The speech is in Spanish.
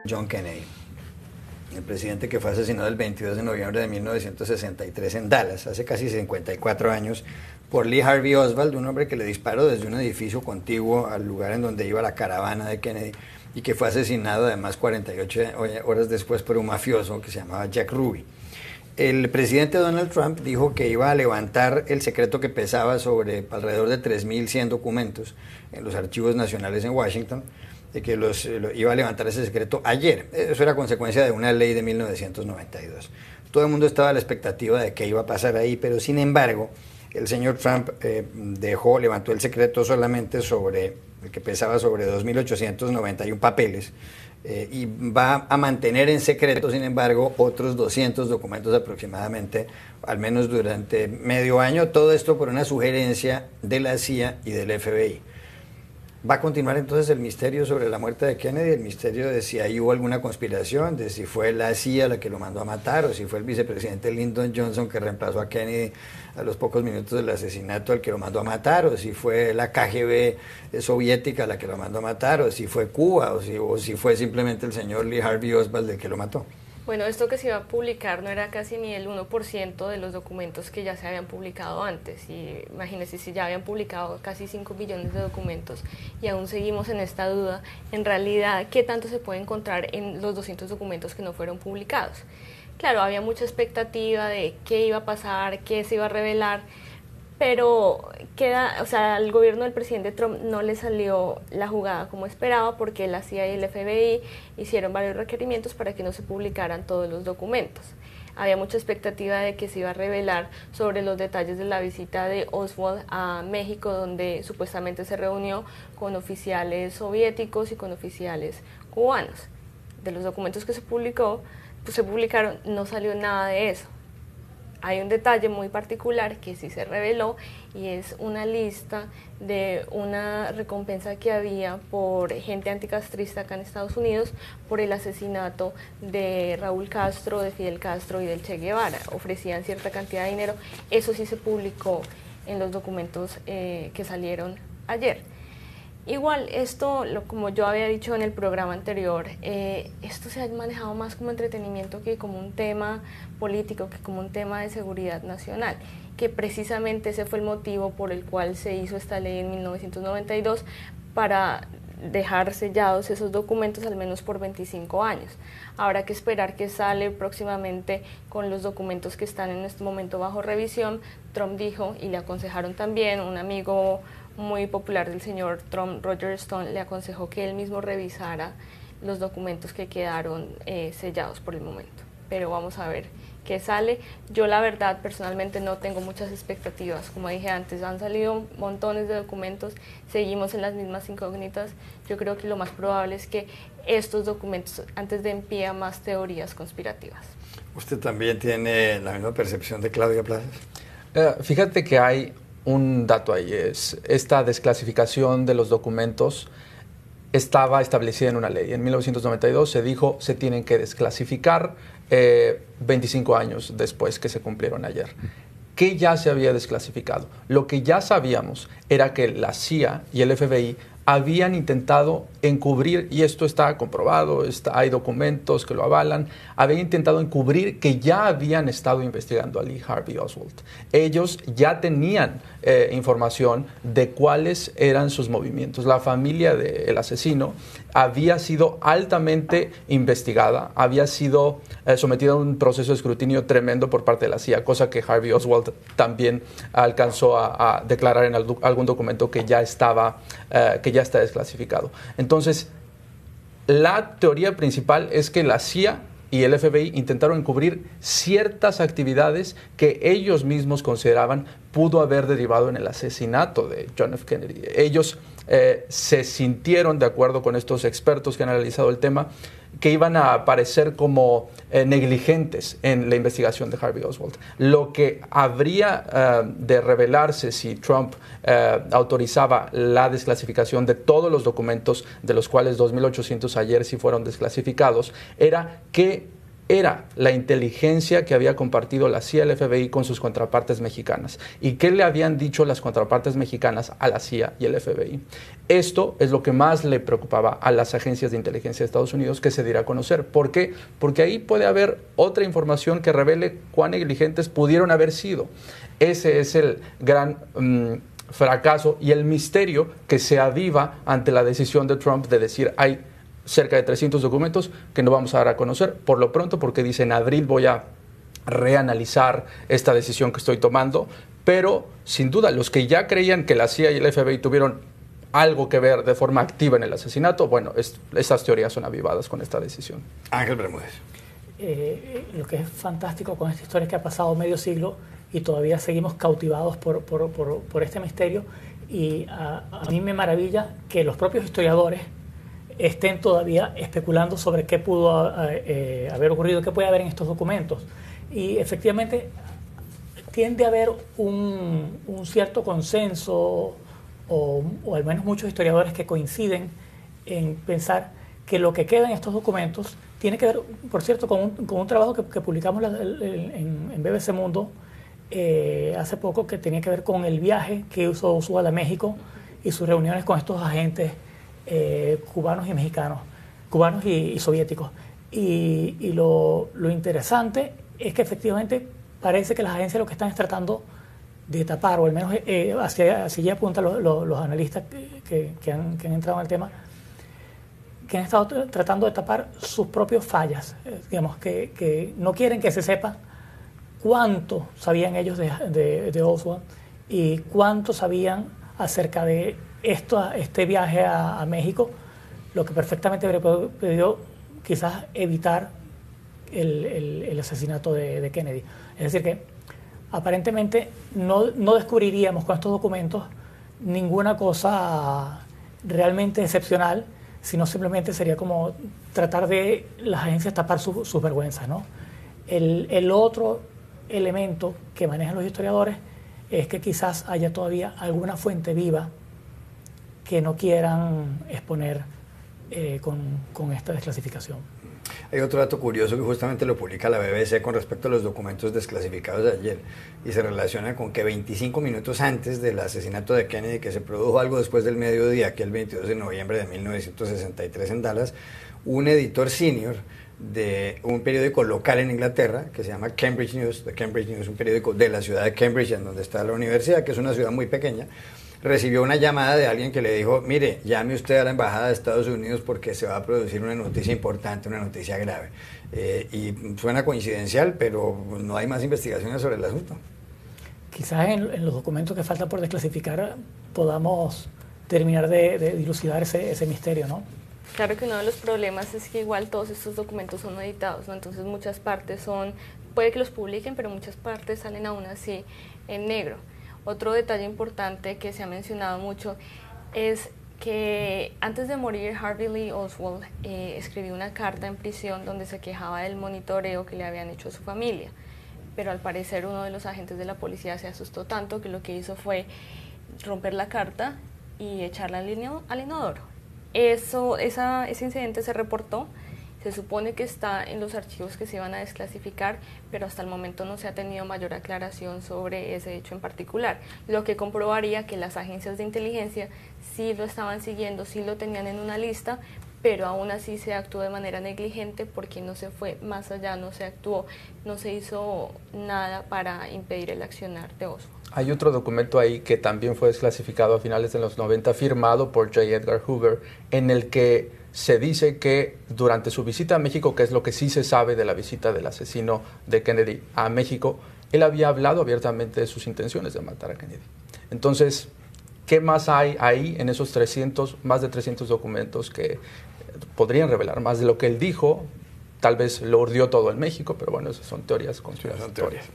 John Kennedy, el presidente que fue asesinado el 22 de noviembre de 1963 en Dallas, hace casi 54 años, por Lee Harvey Oswald, un hombre que le disparó desde un edificio contiguo al lugar en donde iba la caravana de Kennedy y que fue asesinado además 48 horas después por un mafioso que se llamaba Jack Ruby. El presidente Donald Trump dijo que iba a levantar el secreto que pesaba sobre alrededor de 3.100 documentos en los archivos nacionales en Washington, de que iba a levantar ese secreto ayer. Eso era consecuencia de una ley de 1992. Todo el mundo estaba a la expectativa de qué iba a pasar ahí, pero sin embargo, el señor Trump levantó el secreto solamente sobre el que pesaba sobre 2.891 papeles y va a mantener en secreto, sin embargo, otros 200 documentos aproximadamente, al menos durante medio año, todo esto por una sugerencia de la CIA y del FBI. ¿Va a continuar entonces el misterio sobre la muerte de Kennedy, el misterio de si ahí hubo alguna conspiración, de si fue la CIA la que lo mandó a matar o si fue el vicepresidente Lyndon Johnson que reemplazó a Kennedy a los pocos minutos del asesinato el que lo mandó a matar, o si fue la KGB soviética la que lo mandó a matar, o si fue Cuba, o si fue simplemente el señor Lee Harvey Oswald el que lo mató? Bueno, esto que se iba a publicar no era casi ni el 1% de los documentos que ya se habían publicado antes. Y imagínense, si ya habían publicado casi 5 millones de documentos y aún seguimos en esta duda, en realidad, ¿qué tanto se puede encontrar en los 200 documentos que no fueron publicados? Claro, había mucha expectativa de qué iba a pasar, qué se iba a revelar, pero al gobierno del presidente Trump no le salió la jugada como esperaba, porque la CIA y el FBI hicieron varios requerimientos para que no se publicaran todos los documentos. Había mucha expectativa de que se iba a revelar sobre los detalles de la visita de Oswald a México, donde supuestamente se reunió con oficiales soviéticos y con oficiales cubanos. De los documentos que se publicaron, no salió nada de eso. Hay un detalle muy particular que sí se reveló, y es una lista de una recompensa que había por gente anticastrista acá en Estados Unidos por el asesinato de Raúl Castro, de Fidel Castro y del Che Guevara. Ofrecían cierta cantidad de dinero. Eso sí se publicó en los documentos que salieron ayer. Igual, como yo había dicho en el programa anterior, esto se ha manejado más como entretenimiento que como un tema político, que como un tema de seguridad nacional, que precisamente ese fue el motivo por el cual se hizo esta ley en 1992, para dejar sellados esos documentos al menos por 25 años. Habrá que esperar que sale próximamente con los documentos que están en este momento bajo revisión. Trump dijo, y le aconsejaron también, un amigo muy popular del señor Trump, Roger Stone, le aconsejó que él mismo revisara los documentos que quedaron sellados por el momento. Pero vamos a ver qué sale. Yo la verdad personalmente no tengo muchas expectativas. Como dije antes, han salido montones de documentos, seguimos en las mismas incógnitas. Yo creo que lo más probable es que estos documentos antes den pie a más teorías conspirativas. ¿Usted también tiene la misma percepción de Claudia Plazas? Fíjate que hay un dato ahí, es esta desclasificación de los documentos estaba establecida en una ley. En 1992 se dijo se tienen que desclasificar 25 años después que se cumplieron ayer. ¿Qué ya se había desclasificado? Lo que ya sabíamos era que la CIA y el FBI habían intentado encubrir, y esto está comprobado, hay documentos que lo avalan, habían intentado encubrir que ya habían estado investigando a Lee Harvey Oswald. Ellos ya tenían información de cuáles eran sus movimientos. La familia del asesino había sido altamente investigada, había sido sometida a un proceso de escrutinio tremendo por parte de la CIA, cosa que Harvey Oswald también alcanzó a declarar en algún documento que ya está desclasificado. Entonces, la teoría principal es que la CIA y el FBI intentaron encubrir ciertas actividades que ellos mismos consideraban pudo haber derivado en el asesinato de John F. Kennedy. Ellos se sintieron, de acuerdo con estos expertos que han analizado el tema, que iban a aparecer como negligentes en la investigación de Harvey Oswald. Lo que habría de revelarse si Trump autorizaba la desclasificación de todos los documentos, de los cuales 2.800 ayer sí fueron desclasificados, era qué era la inteligencia que había compartido la CIA y el FBI con sus contrapartes mexicanas. ¿Y qué le habían dicho las contrapartes mexicanas a la CIA y el FBI? Esto es lo que más le preocupaba a las agencias de inteligencia de Estados Unidos que se diera a conocer. ¿Por qué? Porque ahí puede haber otra información que revele cuán negligentes pudieron haber sido. Ese es el gran fracaso y el misterio que se aviva ante la decisión de Trump de decir hay cerca de 300 documentos que no vamos a dar a conocer por lo pronto, porque dice en abril voy a reanalizar esta decisión que estoy tomando, pero sin duda los que ya creían que la CIA y el FBI tuvieron algo que ver de forma activa en el asesinato, bueno, esas teorías son avivadas con esta decisión. Ángel Bermúdez. Lo que es fantástico con esta historia es que ha pasado medio siglo y todavía seguimos cautivados por este misterio, y a mí me maravilla que los propios historiadores estén todavía especulando sobre qué pudo haber ocurrido, qué puede haber en estos documentos. Y efectivamente tiende a haber un cierto consenso, o al menos muchos historiadores que coinciden en pensar que lo que queda en estos documentos tiene que ver, por cierto, con un trabajo que publicamos en BBC Mundo hace poco, que tenía que ver con el viaje que hizo Oswald a México y sus reuniones con estos agentes cubanos y mexicanos, cubanos y soviéticos. Y lo interesante es que efectivamente parece que las agencias lo que están es tratando de tapar, o al menos hacia allá apuntan los analistas que han entrado en el tema, que han estado tratando de tapar sus propias fallas, digamos, que no quieren que se sepa cuánto sabían ellos de Oswald y cuánto sabían acerca de este viaje a México, lo que perfectamente habría podido quizás evitar el asesinato de Kennedy. Es decir que aparentemente no descubriríamos con estos documentos ninguna cosa realmente excepcional, sino simplemente sería como tratar de las agencias tapar sus vergüenzas, ¿no? El otro elemento que manejan los historiadores es que quizás haya todavía alguna fuente viva que no quieran exponer con esta desclasificación. Hay otro dato curioso que justamente lo publica la BBC con respecto a los documentos desclasificados de ayer, y se relaciona con que 25 minutos antes del asesinato de Kennedy, que se produjo algo después del mediodía, aquí el 22 de noviembre de 1963 en Dallas, un editor senior de un periódico local en Inglaterra que se llama Cambridge News, un periódico de la ciudad de Cambridge, en donde está la universidad, que es una ciudad muy pequeña, recibió una llamada de alguien que le dijo: mire, llame usted a la embajada de Estados Unidos porque se va a producir una noticia importante, una noticia grave. Y suena coincidencial, pero no hay más investigaciones sobre el asunto. Quizás en los documentos que faltan por desclasificar podamos terminar de dilucidar ese misterio, ¿no? Claro que uno de los problemas es que igual todos estos documentos son editados, ¿no? Entonces muchas partes puede que los publiquen, pero muchas partes salen aún así en negro. Otro detalle importante que se ha mencionado mucho es que antes de morir Harvey Lee Oswald escribió una carta en prisión donde se quejaba del monitoreo que le habían hecho a su familia, pero al parecer uno de los agentes de la policía se asustó tanto que lo que hizo fue romper la carta y echarla al inodoro. Ese incidente se reportó, se supone que está en los archivos que se iban a desclasificar, pero hasta el momento no se ha tenido mayor aclaración sobre ese hecho en particular, lo que comprobaría que las agencias de inteligencia sí lo estaban siguiendo, sí lo tenían en una lista, pero aún así se actuó de manera negligente porque no se fue más allá, no se hizo nada para impedir el accionar de Oswald. Hay otro documento ahí que también fue desclasificado a finales de los 90, firmado por J. Edgar Hoover, en el que se dice que durante su visita a México, que es lo que sí se sabe de la visita del asesino de Kennedy a México, él había hablado abiertamente de sus intenciones de matar a Kennedy. Entonces, ¿qué más hay ahí en esos más de 300 documentos que podrían revelar más de lo que él dijo? Tal vez lo urdió todo en México, pero bueno, esas son teorías conspiratorias.